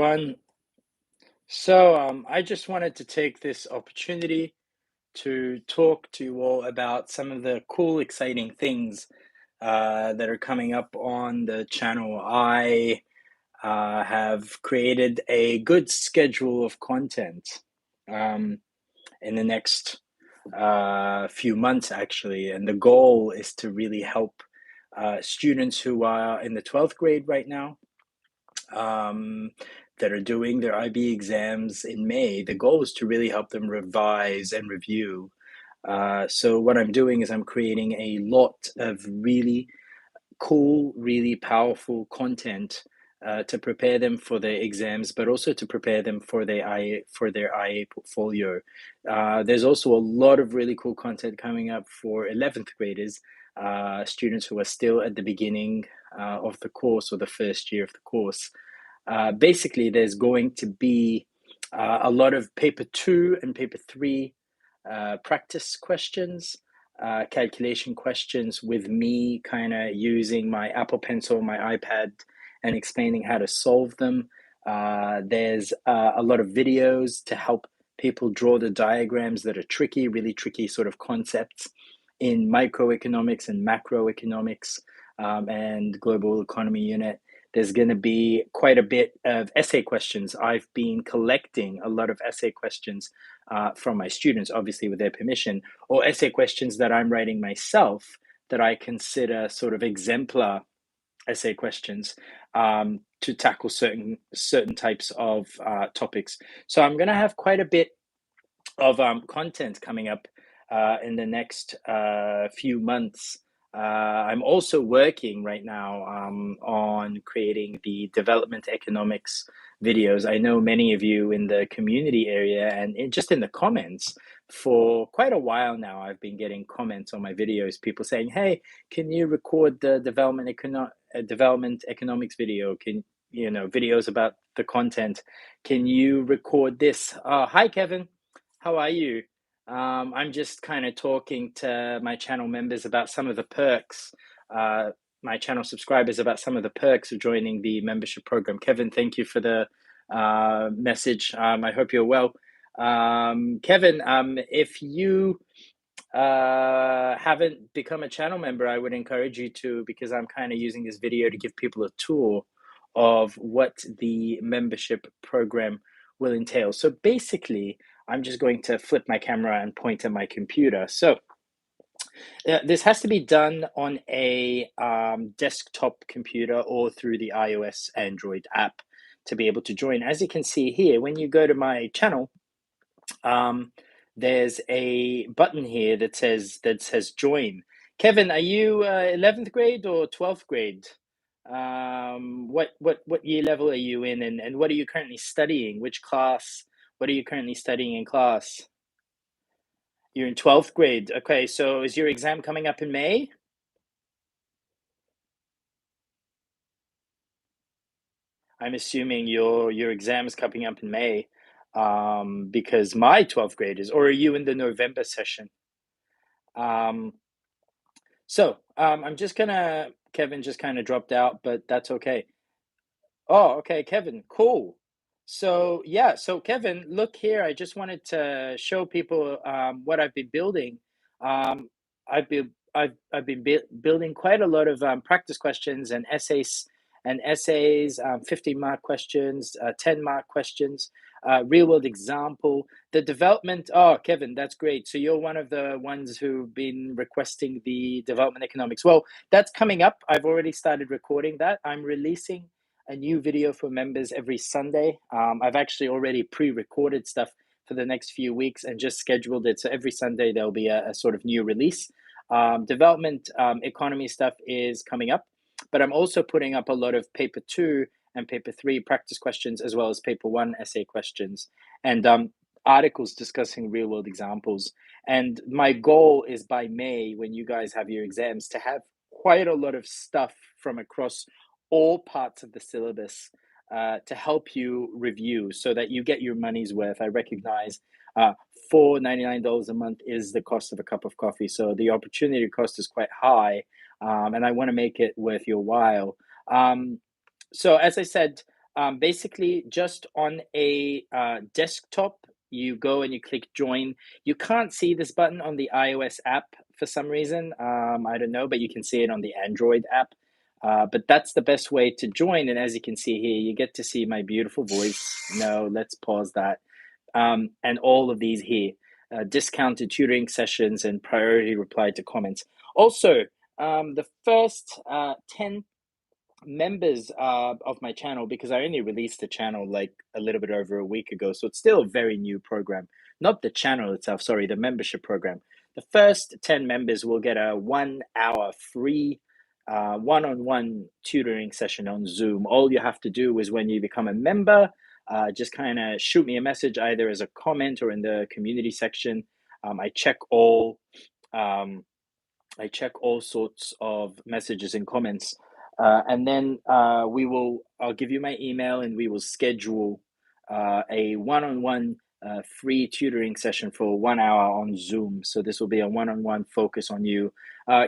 everyone. I just wanted to take this opportunity to talk to you all about some of the cool, exciting things that are coming up on the channel. I have created a good schedule of content um, in the next few months, actually, and the goal is to really help students who are in the 12th grade right now um, that are doing their IB exams in May. The goal is to really help them revise and review. So what I'm doing is I'm creating a lot of really cool, really powerful content to prepare them for their exams, but also to prepare them for their IA portfolio. There's also a lot of really cool content coming up for 11th graders, students who are still at the beginning of the course or the first year of the course. Basically, there's going to be a lot of paper 2 and paper 3 practice questions, calculation questions with me kind of using my Apple Pencil, my iPad, and explaining how to solve them. There's a lot of videos to help people draw the diagrams that are tricky, really tricky sort of concepts in microeconomics and macroeconomics and global economy unit. There's going to be quite a bit of essay questions. I've been collecting a lot of essay questions from my students, obviously with their permission, or essay questions that I'm writing myself that I consider sort of exemplar essay questions to tackle certain types of topics. So I'm going to have quite a bit of content coming up in the next few months. I'm also working right now on creating the development economics videos. I know many of you in the community area and just in the comments for quite a while now, I've been getting comments on my videos, people saying, hey, can you record the development economics video? Videos about the content. Can you record this? Hi, Kevin. How are you? I'm just kind of talking to my channel members about some of the perks, my channel subscribers about some of the perks of joining the membership program. Kevin, thank you for the message. I hope you're well. Kevin, if you haven't become a channel member, I would encourage you to, because I'm kind of using this video to give people a tour of what the membership program will entail. So basically, I'm just going to flip my camera and point at my computer. So this has to be done on a desktop computer or through the iOS Android app to be able to join. As you can see here, when you go to my channel, there's a button here that says join. Kevin, are you 11th grade or 12th grade? What year level are you in, and what are you currently studying? Which class? What are you currently studying in class? You're in 12th grade. Okay, so is your exam coming up in May? I'm assuming your exam is coming up in May, because my 12th grade is, or are you in the November session? Um, I'm just gonna, Kevin just kind of dropped out, but that's okay. Oh, okay, Kevin, cool. So yeah, so Kevin, look here. I just wanted to show people what I've been building. I've been building quite a lot of practice questions and essays, 50-mark questions, 10-mark questions, real world example. The development. Oh, Kevin, that's great. So you're one of the ones who've been requesting the development economics. Well, that's coming up. I've already started recording that. I'm releasing a new video for members every Sunday. I've actually already pre-recorded stuff for the next few weeks and just scheduled it. So every Sunday there'll be a sort of new release. Development economy stuff is coming up, but I'm also putting up a lot of paper 2 and paper 3 practice questions, as well as paper 1 essay questions, and articles discussing real world examples. And my goal is by May, when you guys have your exams, to have quite a lot of stuff from across all parts of the syllabus to help you review so that you get your money's worth. I recognize $4.99 a month is the cost of a cup of coffee. So the opportunity cost is quite high, and I want to make it worth your while. So as I said, basically just on a desktop, you go and you click join. You can't see this button on the iOS app for some reason. I don't know, but you can see it on the Android app. But that's the best way to join. And as you can see here, you get to see my beautiful voice. No, let's pause that. And all of these here, discounted tutoring sessions and priority reply to comments. Also, the first 10 members of my channel, because I only released the channel like a little bit over a week ago, so it's still a very new program. Not the channel itself, sorry, the membership program. The first 10 members will get a 1 hour free one-on-one tutoring session on Zoom. All you have to do is when you become a member, just kind of shoot me a message either as a comment or in the community section. I check all um, I check all sorts of messages and comments. And then I'll give you my email and we will schedule a one-on-one free tutoring session for 1 hour on Zoom. So this will be a one-on-one focus on you.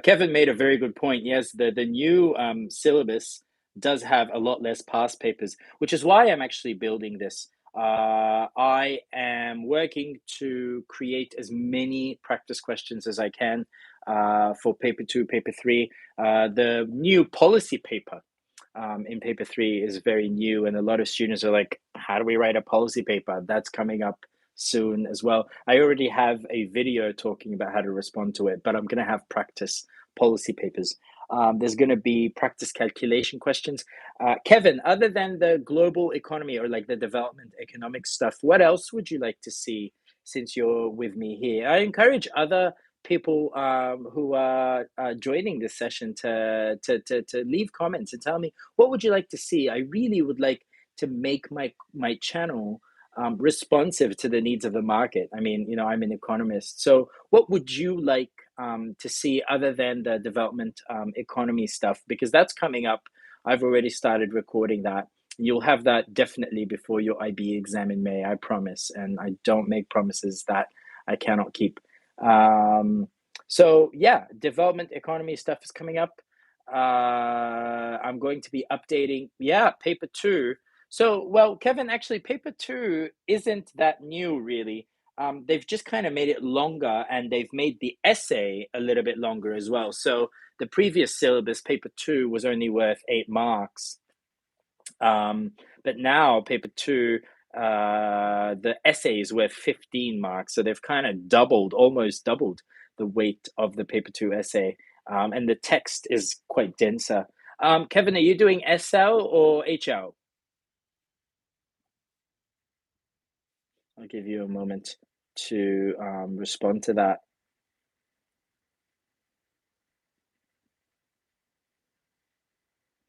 Kevin made a very good point. Yes, the new syllabus does have a lot less past papers, which is why I'm actually building this. I am working to create as many practice questions as I can for paper 2, paper 3. The new policy paper in paper 3 is very new, and a lot of students are like, how do we write a policy paper? That's coming up soon as well. I already have a video talking about how to respond to it, but I'm going to have practice policy papers. There's going to be practice calculation questions. Kevin, other than the global economy or like the development economic stuff, what else would you like to see since you're with me here? I encourage other people who are joining this session to leave comments and tell me what would you like to see. I really would like to make my channel responsive to the needs of the market. I mean, I'm an economist, so what would you like to see other than the development economy stuff? Because that's coming up. I've already started recording that. You'll have that definitely before your IB exam in May, I promise. And I don't make promises that I cannot keep. So yeah, development economy stuff is coming up. I'm going to be updating, yeah, paper 2. So, well, Kevin, actually, paper 2 isn't that new, really. They've just kind of made it longer, and they've made the essay a little bit longer as well. So the previous syllabus, paper 2, was only worth 8 marks. But now paper 2, the essay is worth 15 marks. So they've kind of almost doubled the weight of the paper 2 essay. And the text is quite denser. Kevin, are you doing SL or HL? I'll give you a moment to respond to that.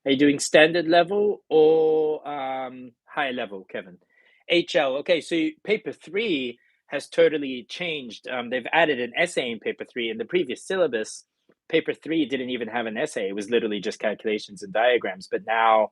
Are you doing standard level or high level, Kevin? HL. Okay, so paper 3 has totally changed. They've added an essay in paper 3. In the previous syllabus, paper 3 didn't even have an essay. It was literally just calculations and diagrams. But now,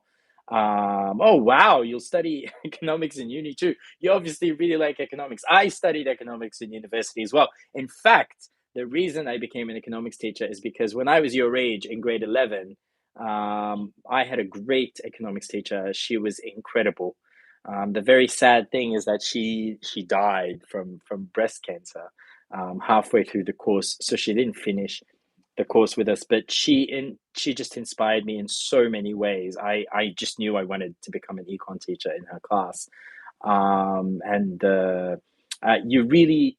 oh wow, you'll study economics in uni too. You obviously really like economics. I studied economics in university as well. In fact, the reason I became an economics teacher is because when I was your age in grade 11, I had a great economics teacher. She was incredible. The very sad thing is that she died from breast cancer halfway through the course, so she didn't finish the course with us. But she just inspired me in so many ways. I just knew I wanted to become an econ teacher in her class, and you really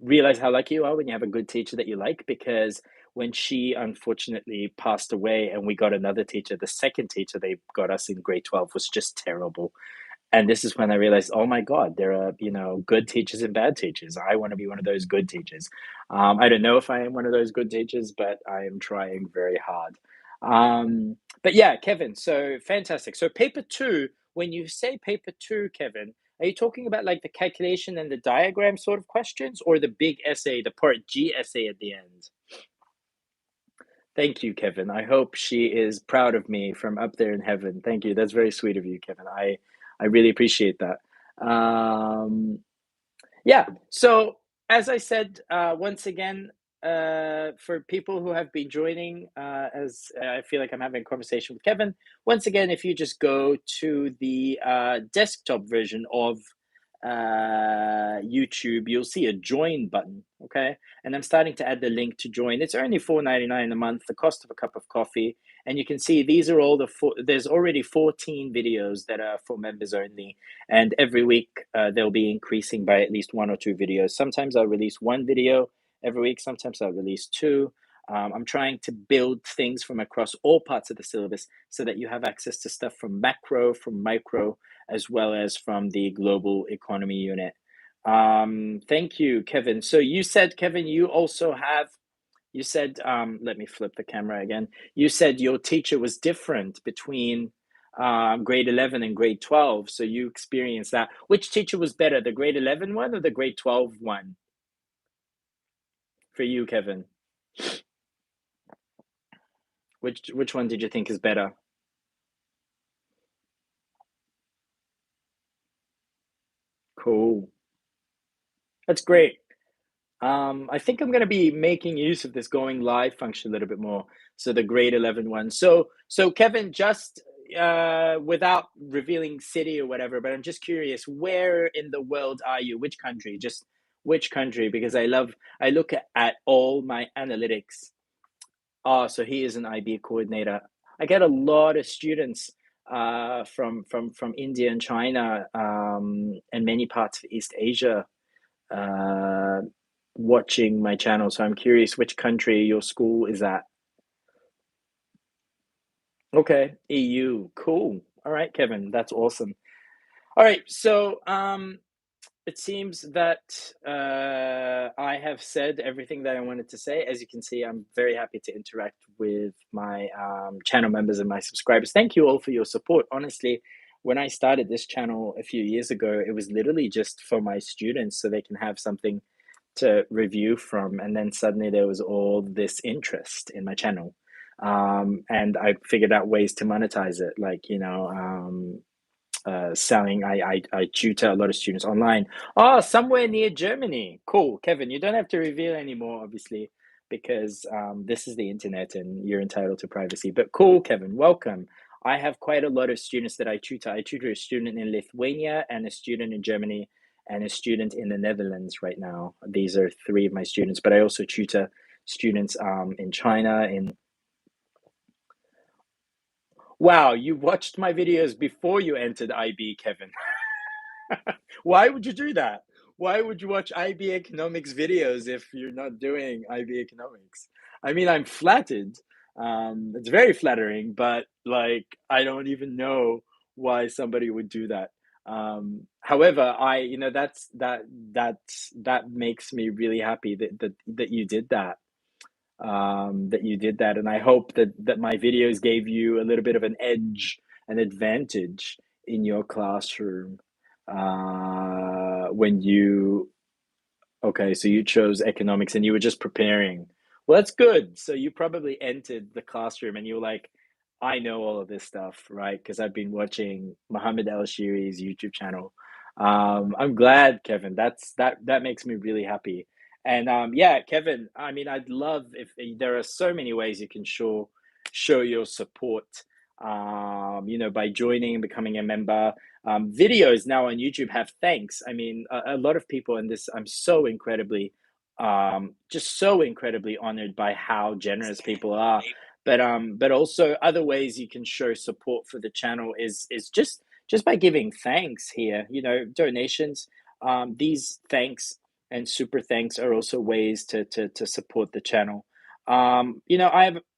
realize how lucky you are when you have a good teacher that you like, because when she unfortunately passed away and we got another teacher, the second teacher they got us in grade 12 was just terrible. And this is when I realized, oh my God, there are, good teachers and bad teachers. I want to be one of those good teachers. I don't know if I am one of those good teachers, but I am trying very hard. But yeah, Kevin, so fantastic. So paper 2, when you say paper 2, Kevin, are you talking about like the calculation and the diagram sort of questions, or the big essay, the part G essay at the end? Thank you, Kevin. I hope she is proud of me from up there in heaven. Thank you. That's very sweet of you, Kevin. I really appreciate that. Yeah. So as I said, once again, for people who have been joining, as I feel like I'm having a conversation with Kevin, once again, if you just go to the desktop version of YouTube, you'll see a join button. Okay. And I'm starting to add the link to join. It's only $4.99 a month, the cost of a cup of coffee. And you can see these are all there's already 14 videos that are for members only. And every week they'll be increasing by at least one or two videos. Sometimes I'll release one video every week. Sometimes I'll release two. I'm trying to build things from across all parts of the syllabus so that you have access to stuff from macro, from micro, as well as from the global economy unit. Thank you, Kevin. So you said, Kevin, you also have, you said, let me flip the camera again. You said your teacher was different between grade 11 and grade 12. So you experienced that. Which teacher was better, the grade 11 one or the grade 12 one for you, Kevin? Which one did you think is better? Cool. That's great. I think I'm going to be making use of this going live function a little bit more. So the grade 11 one. So Kevin, just without revealing city or whatever, but I'm just curious, where in the world are you? Which country? Just which country? Because I look at all my analytics. Oh, so he is an IB coordinator. I get a lot of students from India and China and many parts of East Asia uh, watching my channel. So I'm curious which country your school is at. Okay, EU. Cool. All right, Kevin, that's awesome. All right, so it seems that I have said everything that I wanted to say. As you can see, I'm very happy to interact with my channel members and my subscribers. Thank you all for your support. Honestly, when I started this channel a few years ago, it was literally just for my students so they can have something to review from. And then suddenly there was all this interest in my channel. And I figured out ways to monetize it, like, selling. I tutor a lot of students online. Oh, somewhere near Germany. Cool, Kevin. You don't have to reveal anymore, obviously, because this is the internet and you're entitled to privacy. But cool, Kevin. Welcome. I have quite a lot of students that I tutor. I tutor a student in Lithuania and a student in Germany and a student in the Netherlands right now. These are three of my students, but I also tutor students in China, in Wow, you watched my videos before you entered IB, Kevin. Why would you do that? Why would you watch IB Economics videos if you're not doing IB Economics? I mean, I'm flattered. It's very flattering, but like, I don't even know why somebody would do that. However, that makes me really happy that you did that. And I hope that my videos gave you a little bit of an edge, an advantage in your classroom when you okay, so you chose economics and you were just preparing. Well, that's good. So you probably entered the classroom and you were like, I know all of this stuff, right? Because I've been watching Muhammad Al-Shiri's YouTube channel. I'm glad, Kevin. That makes me really happy. And yeah, Kevin, I mean, I'd love if there are so many ways you can show your support. By joining and becoming a member. Videos now on YouTube have thanks. I mean, a lot of people in this, I'm so incredibly, just so incredibly honored by how generous people are. But also other ways you can show support for the channel is just by giving thanks here. Donations. These thanks and super thanks are also ways to support the channel. I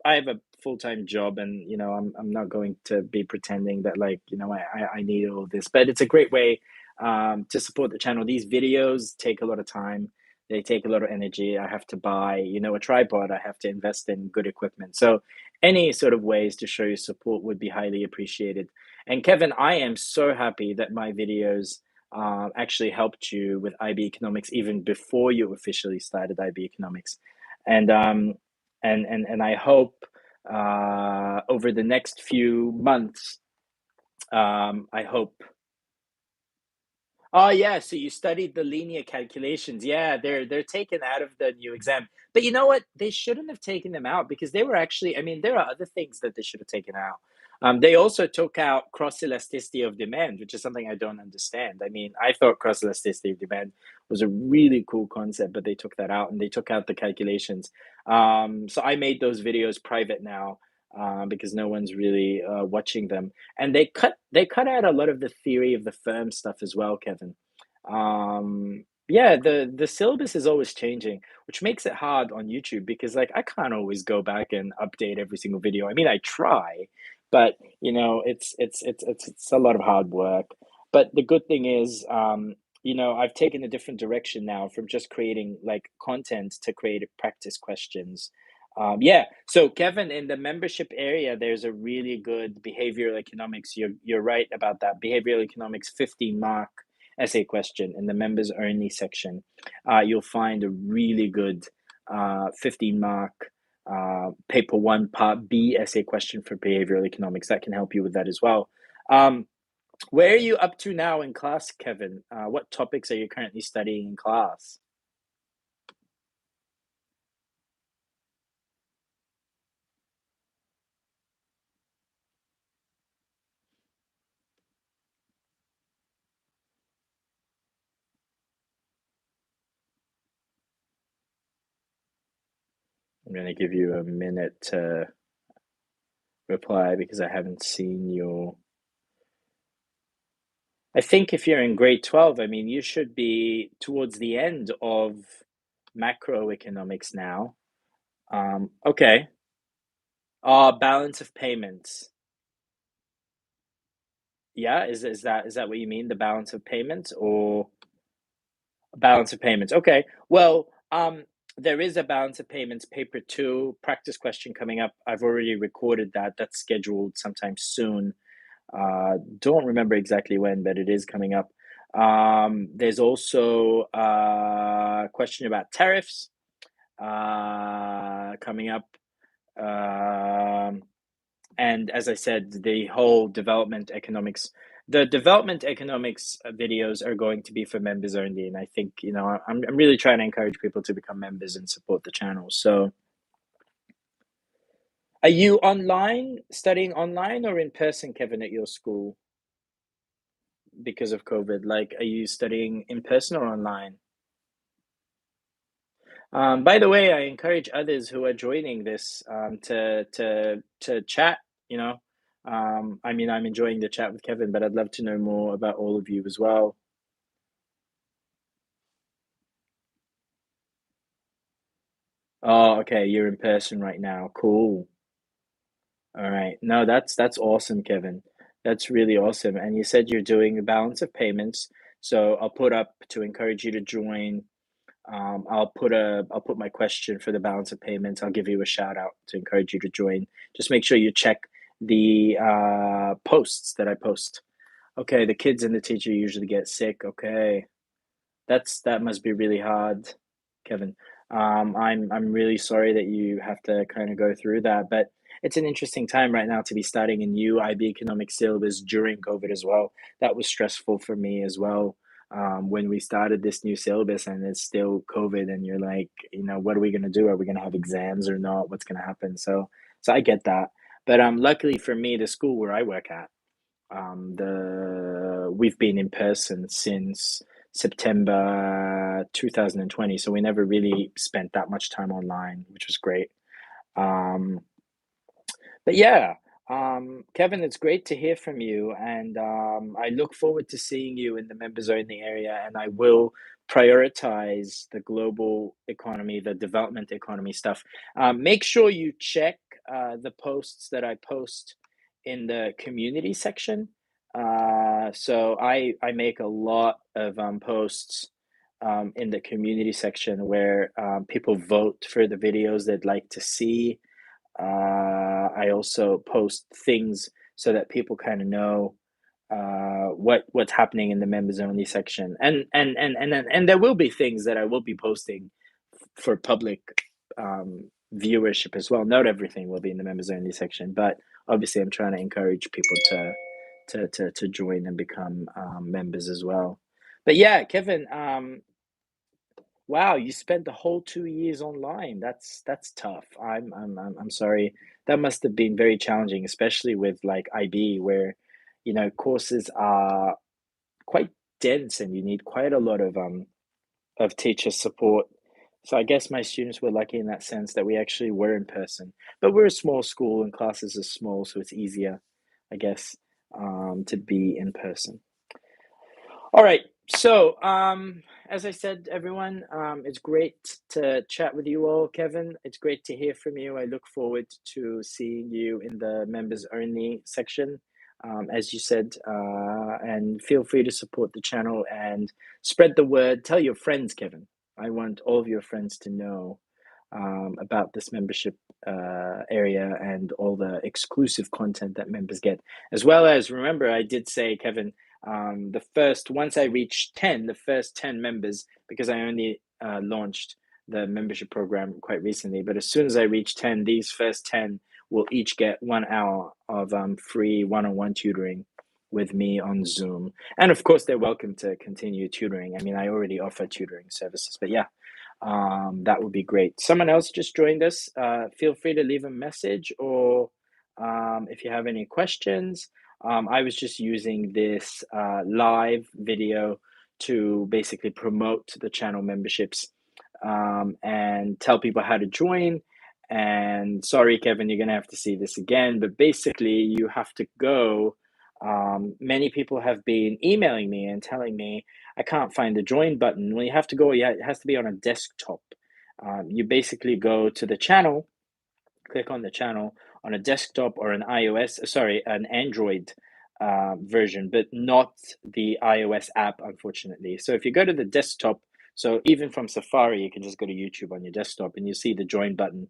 have a full-time job, and I'm not going to be pretending that, like, I need all of this, but it's a great way to support the channel. These videos take a lot of time, they take a lot of energy. I have to buy a tripod, I have to invest in good equipment. So any sort of ways to show your support would be highly appreciated. And Kevin, I am so happy that my videos actually helped you with IB Economics even before you officially started IB Economics. And I hope over the next few months, I hope Oh yeah, so you studied the linear calculations. Yeah, they're taken out of the new exam. But you know what? They shouldn't have taken them out because they were actually, I mean, there are other things that they should have taken out. They also took out cross elasticity of demand, which is something I don't understand. I mean, I thought cross elasticity of demand was a really cool concept, but they took that out and they took out the calculations. So I made those videos private now because no one's really watching them, and they cut out a lot of the theory of the firm stuff as well, Kevin. Yeah, the syllabus is always changing, which makes it hard on YouTube because like I can't always go back and update every single video. I mean, I try, but it's a lot of hard work. But the good thing is, I've taken a different direction now from just creating like content to create practice questions. Yeah, so Kevin, in the membership area, there's a really good behavioral economics. You're right about that. Behavioral economics 15 mark essay question in the members only section. You'll find a really good 15 mark paper one part B essay question for behavioral economics that can help you with that as well. Where are you up to now in class, Kevin? What topics are you currently studying in class? I'm going to give you a minute to reply because I haven't seen your. I think if you're in grade 12, I mean, you should be towards the end of macroeconomics now. Okay. Balance of payments. Yeah, is that what you mean? The balance of payments or balance of payments? Okay. Well, there is a balance of payments paper two practice question coming up. I've already recorded that. That's scheduled sometime soon. Don't remember exactly when, but it is coming up. There's also a question about tariffs coming up. Um, and as I said, the development economics videos are going to be for members only. And I think, I'm really trying to encourage people to become members and support the channel. So, are you studying online or in person, Kevin, at your school because of COVID? Like, are you studying in person or online? By the way, I encourage others who are joining this to chat. You know, I mean, I'm enjoying the chat with Kevin, but I'd love to know more about all of you as well. Oh, okay, you're in person right now. Cool. All right. No, that's awesome, Kevin. That's really awesome. And you said you're doing the balance of payments, so I'll put up to encourage you to join. I'll put my question for the balance of payments. I'll give you a shout out to encourage you to join. Just make sure you check the posts that I post. Okay, the kids and the teacher usually get sick. Okay, that must be really hard, Kevin. I'm really sorry that you have to kind of go through that, but it's an interesting time right now to be starting a new IB economic syllabus during COVID as well. That was stressful for me as well. When we started this new syllabus and it's still COVID, and you're like, what are we gonna do? Are we gonna have exams or not? What's gonna happen? So I get that, but luckily for me, the school where I work at, the we've been in person since September 2020, so we never really spent that much time online, which was great. Um, but yeah, Kevin, it's great to hear from you, and I look forward to seeing you in the members only area, and I will prioritize the global economy, the development economy stuff. Make sure you check the posts that I post in the community section. So I make a lot of posts in the community section where people vote for the videos they'd like to see. I also post things so that people kind of know what's happening in the members only section, and there will be things that I will be posting for public viewership as well. Not everything will be in the members only section, but obviously I'm trying to encourage people to join and become members as well. But yeah, Kevin, wow, you spent the whole 2 years online. That's tough. I'm sorry. That must have been very challenging, especially with like IB, where courses are quite dense and you need quite a lot of teacher support. So I guess my students were lucky in that sense that we actually were in person. But we're a small school and classes are small, so it's easier, I guess, to be in person. All right. So, as I said, everyone, it's great to chat with you all, Kevin. It's great to hear from you. I look forward to seeing you in the members only section, as you said, and feel free to support the channel and spread the word. Tell your friends, Kevin. I want all of your friends to know about this membership area and all the exclusive content that members get. As well as, remember, I did say, Kevin, once I reach 10, the first 10 members, because I only launched the membership program quite recently, but as soon as I reach 10, these first 10 will each get 1 hour of free one-on-one tutoring with me on Zoom. And of course, they're welcome to continue tutoring. I mean, I already offer tutoring services, but yeah, that would be great. Someone else just joined us. Feel free to leave a message or if you have any questions. I was just using this live video to basically promote the channel memberships and tell people how to join. And sorry, Kevin, you're going to have to see this again, but basically, you have to go. Many people have been emailing me and telling me I can't find the join button. Well, you have to go, yeah, it has to be on a desktop. You basically go to the channel, click on the channel on a desktop or an Android version, but not the iOS app, unfortunately. So if you go to the desktop, so even from Safari, you can just go to YouTube on your desktop and you see the join button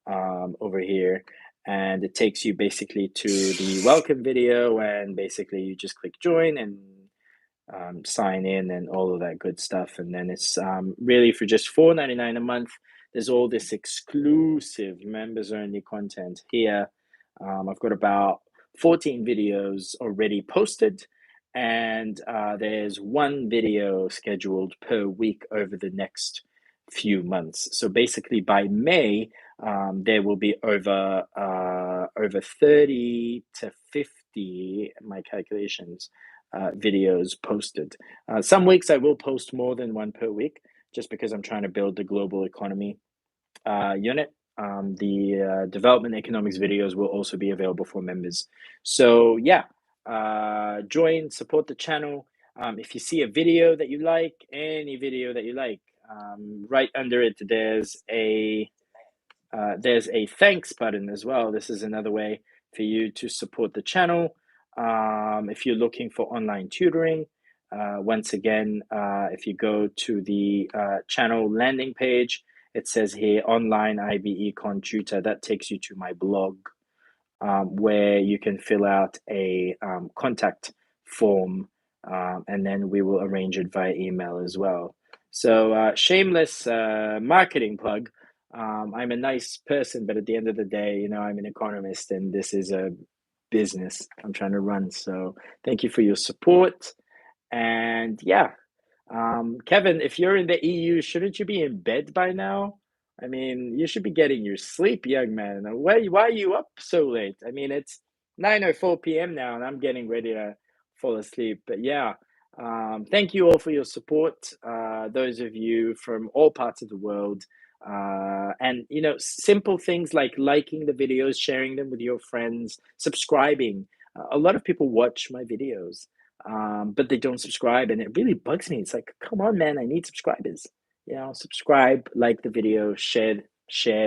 over here. And it takes you basically to the welcome video, and basically you just click join and sign in and all of that good stuff. And then it's really for just $4.99 a month. There's all this exclusive members only content here. I've got about 14 videos already posted, and there's one video scheduled per week over the next few months. So basically, by May, there will be over 30 to 50, my calculations, videos posted. Some weeks I will post more than one per week, just because I'm trying to build the global economy unit. The development economics videos will also be available for members. So yeah, join, support the channel. If you see a video that you like, any video that you like, right under it there's a thanks button as well. This is another way for you to support the channel. If you're looking for online tutoring, once again, if you go to the channel landing page, it says here online IB Econ Tutor. That takes you to my blog, where you can fill out a contact form, and then we will arrange it via email as well. So, shameless marketing plug. I'm a nice person, but at the end of the day, I'm an economist and this is a business I'm trying to run. So, thank you for your support. And yeah, Kevin, if you're in the EU, shouldn't you be in bed by now? I mean, you should be getting your sleep, young man. Why are you up so late? I mean, it's 9:04 p.m. now, and I'm getting ready to fall asleep. But yeah, thank you all for your support. Those of you from all parts of the world, and simple things like liking the videos, sharing them with your friends, subscribing. A lot of people watch my videos, but they don't subscribe, and it really bugs me. It's like, come on, man, I need subscribers. Subscribe, like the video, share,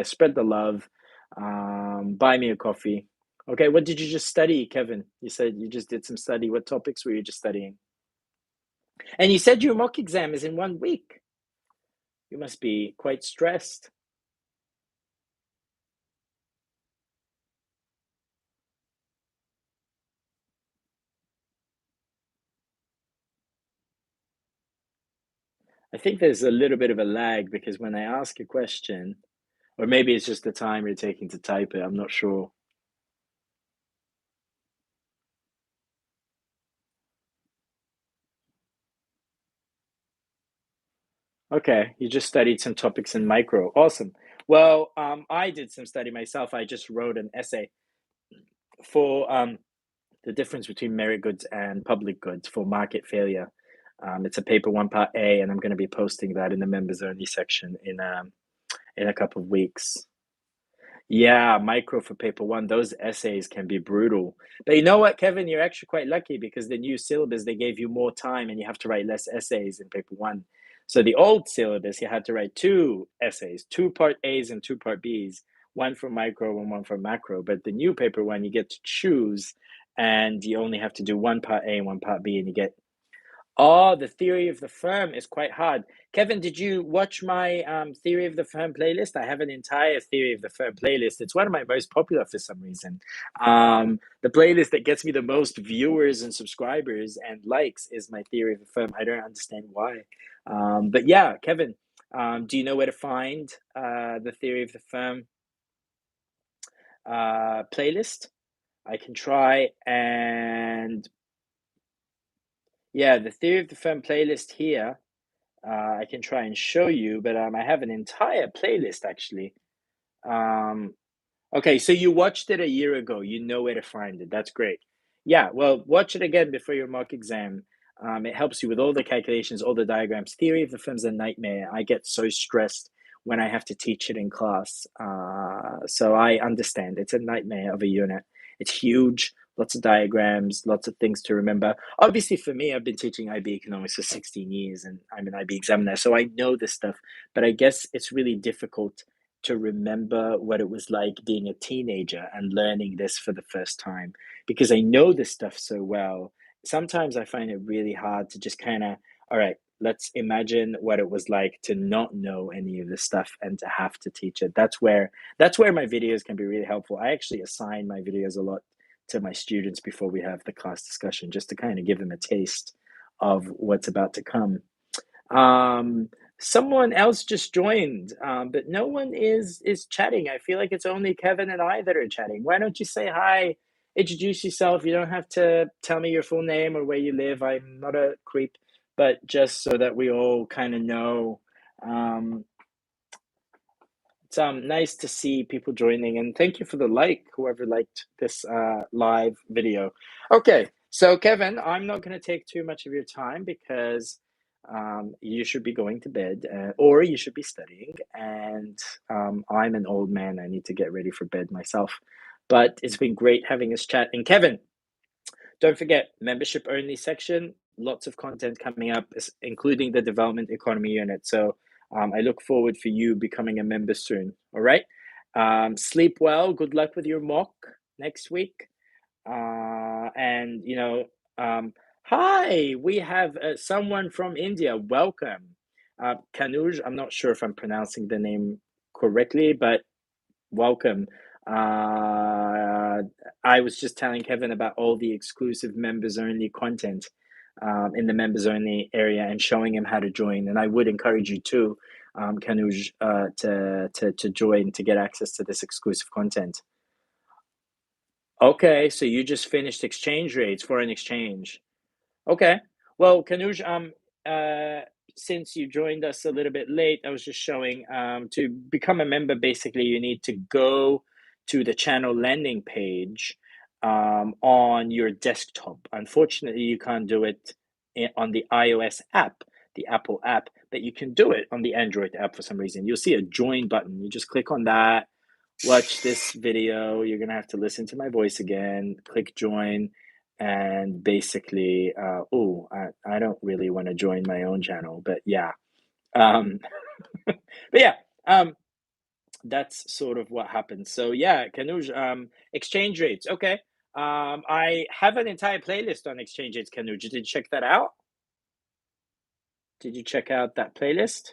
spread the love, buy me a coffee. Okay, what did you just study, Kevin? You said you just did some study. What topics were you just studying? And you said your mock exam is in 1 week. You must be quite stressed. I think there's a little bit of a lag because when I ask a question, or maybe it's just the time you're taking to type it, I'm not sure. Okay, you just studied some topics in micro. Awesome. Well, I did some study myself. I just wrote an essay for the difference between merit goods and public goods for market failure. It's a paper one part A, and I'm going to be posting that in the members only section in a couple of weeks. Yeah, micro for paper one. Those essays can be brutal. But you know what, Kevin? You're actually quite lucky because the new syllabus, they gave you more time and you have to write less essays in paper one. So the old syllabus, you had to write two essays, two part A's and two part B's, one for micro and one for macro. But the new paper one, you get to choose and you only have to do one part A and one part B, and you get Oh, the theory of the firm is quite hard. Kevin, did you watch my theory of the firm playlist? I have an entire theory of the firm playlist. It's one of my most popular for some reason. The playlist that gets me the most viewers and subscribers and likes is my theory of the firm. I don't understand why. But yeah, Kevin, do you know where to find the theory of the firm playlist? I can try and yeah, the theory of the firm playlist here. I can try and show you, but I have an entire playlist actually. Um, Okay, so you watched it a year ago. You know where to find it. That's great. Yeah, well, watch it again before your mock exam. It helps you with all the calculations, all the diagrams. Theory of the film's a nightmare. I get so stressed when I have to teach it in class. So I understand. It's a nightmare of a unit. It's huge, lots of diagrams, lots of things to remember. Obviously, for me, I've been teaching IB economics for 16 years and I'm an IB examiner, so I know this stuff. But I guess it's really difficult to remember what it was like being a teenager and learning this for the first time because I know this stuff so well. Sometimes I find it really hard to just kind of, all right, let's imagine what it was like to not know any of this stuff and to have to teach it. That's where my videos can be really helpful. I actually assign my videos a lot to my students before we have the class discussion just to kind of give them a taste of what's about to come. Um, Someone else just joined, but no one is chatting. I feel like it's only Kevin and I that are chatting. Why don't you say hi? Introduce yourself. You don't have to tell me your full name or where you live. I'm not a creep, but just so that we all kind of know. Um, it's nice to see people joining, and thank you for the like, whoever liked this live video. Okay, so Kevin, I'm not going to take too much of your time because you should be going to bed or you should be studying, and I'm an old man. I need to get ready for bed myself. But it's been great having this chat. And Kevin, don't forget, membership only section, lots of content coming up, including the development economy unit. So I look forward for you becoming a member soon. All right. Sleep well. Good luck with your mock next week. And, hi, we have someone from India. Welcome. Kanuj, I'm not sure if I'm pronouncing the name correctly, but welcome. I was just telling Kevin about all the exclusive members only content in the members only area and showing him how to join. And I would encourage you too, Kanuj, to join to get access to this exclusive content. Okay, so you just finished exchange rates, foreign exchange. Okay. Well, Kanuj, uh, since you joined us a little bit late, I was just showing to become a member, basically, you need to go to the channel landing page on your desktop. Unfortunately, you can't do it on the iOS app, the Apple app, but you can do it on the Android app for some reason. You'll see a join button. You just click on that, watch this video. You're going to have to listen to my voice again, click join, and basically, I don't really want to join my own channel, but yeah. Um, but yeah, that's sort of what happens. So yeah, Kanuj, exchange rates. Okay. I have an entire playlist on exchange rates, Kanuj. Did you check that out? Did you check out that playlist?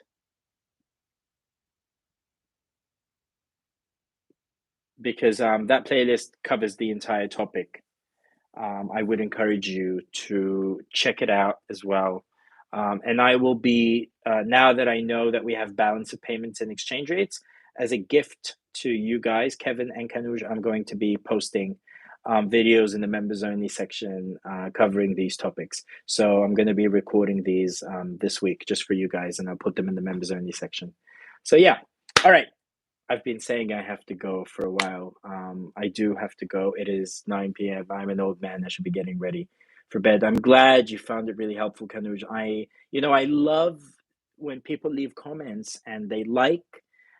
Because that playlist covers the entire topic. I would encourage you to check it out as well. And I will be, now that I know that we have balance of payments and exchange rates, as a gift to you guys, Kevin and Kanuj, I'm going to be posting videos in the members only section covering these topics. So I'm going to be recording these this week just for you guys, and I'll put them in the members only section. So yeah, all right. I've been saying I have to go for a while. I do have to go. It is 9 p.m. I'm an old man. I should be getting ready for bed. I'm glad you found it really helpful, Kanuj. I love when people leave comments and they like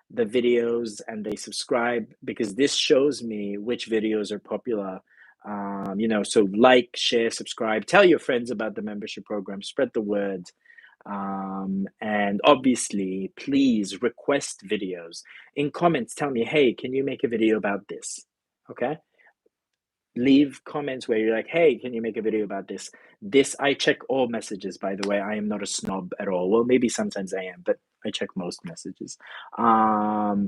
the videos and they subscribe, because this shows me which videos are popular. So like, share, subscribe, tell your friends about the membership program, spread the word. And obviously, please request videos in comments. Tell me, hey, can you make a video about this? Okay. Leave comments where you're like, hey, can you make a video about this? I check all messages, by the way. I am not a snob at all. Well, maybe sometimes I am, but I check most messages.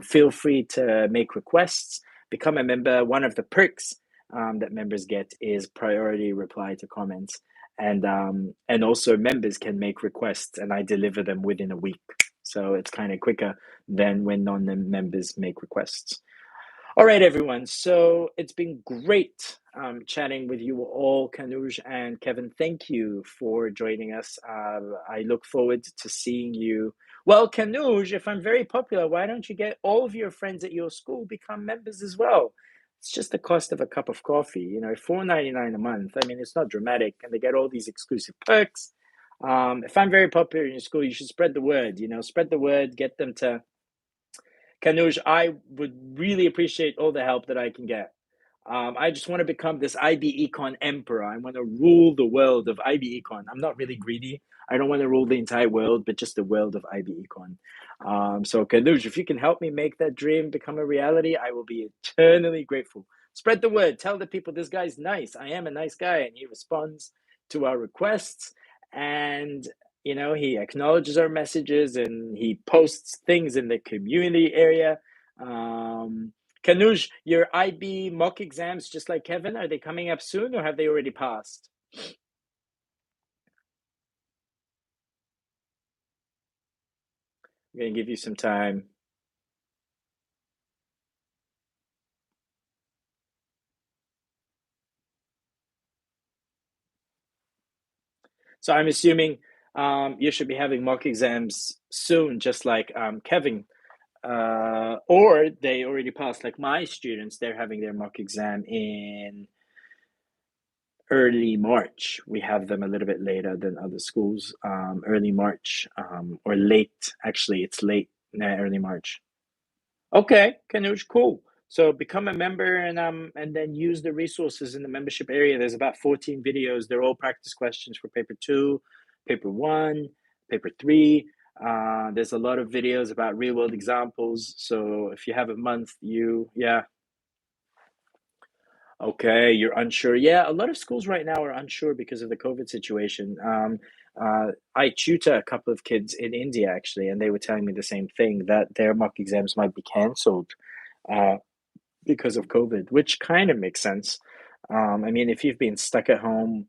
Feel free to make requests, become a member. One of the perks that members get is priority reply to comments. And also members can make requests and I deliver them within a week. So it's kind of quicker than when non-members make requests. All right, everyone. So it's been great chatting with you all, Kanuj and Kevin. Thank you for joining us. I look forward to seeing you. Well, Kanuj, if I'm very popular, why don't you get all of your friends at your school become members as well? It's just the cost of a cup of coffee, $4.99 a month. I mean, it's not dramatic, and they get all these exclusive perks. If I'm very popular in your school, you should spread the word. Spread the word, get them to. Kanuj, I would really appreciate all the help that I can get. I just want to become this IB Econ emperor. I want to rule the world of IB Econ. I'm not really greedy. I don't want to rule the entire world, but just the world of IB Econ. So, Kanuj, if you can help me make that dream become a reality, I will be eternally grateful. Spread the word. Tell the people this guy's nice. I am a nice guy, and he responds to our requests. And he acknowledges our messages and he posts things in the community area. Kanuj, your IB mock exams, just like Kevin, are they coming up soon or have they already passed? I'm going to give you some time. So I'm assuming you should be having mock exams soon, just like Kevin. Or they already passed, like my students, they're having their mock exam in early March. We have them a little bit later than other schools. Early March, or late. Actually, it's late. Early March. Okay, Kanuj, cool. So become a member and then use the resources in the membership area. There's about 14 videos. They're all practice questions for paper 2, paper 1, paper 3. There's a lot of videos about real world examples. So if you have a month, yeah. Okay, you're unsure. Yeah, a lot of schools right now are unsure because of the COVID situation. I tutor a couple of kids in India actually, and they were telling me the same thing, that their mock exams might be cancelled uh, because of COVID, which kind of makes sense. I mean, if you've been stuck at home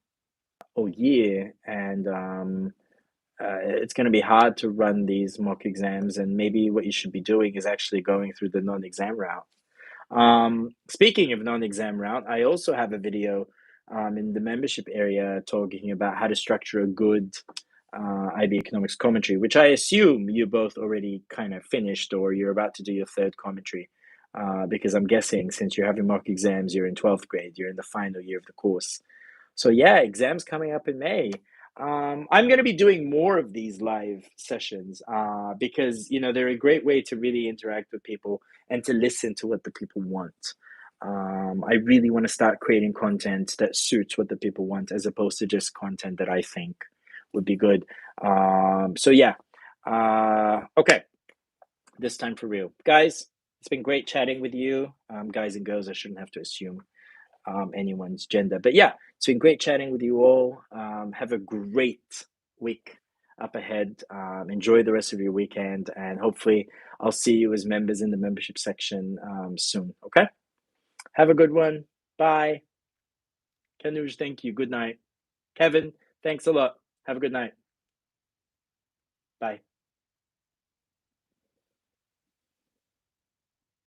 all year and it's going to be hard to run these mock exams, and maybe what you should be doing is actually going through the non-exam route. Speaking of non-exam route, I also have a video in the membership area talking about how to structure a good IB economics commentary, which I assume you both already kind of finished or you're about to do your third commentary. Because I'm guessing since you're having mock exams, you're in 12th grade, you're in the final year of the course. So yeah, exams coming up in May. I'm going to be doing more of these live sessions because they're a great way to really interact with people and to listen to what the people want. I really want to start creating content that suits what the people want, as opposed to just content that I think would be good. So yeah, okay, this time for real, guys. It's been great chatting with you, guys and girls. I shouldn't have to assume anyone's gender. But yeah, it's been great chatting with you all. Have a great week up ahead. Enjoy the rest of your weekend, and hopefully, I'll see you as members in the membership section soon. Okay? Have a good one. Bye. Kanuj, thank you. Good night. Kevin, thanks a lot. Have a good night. Bye.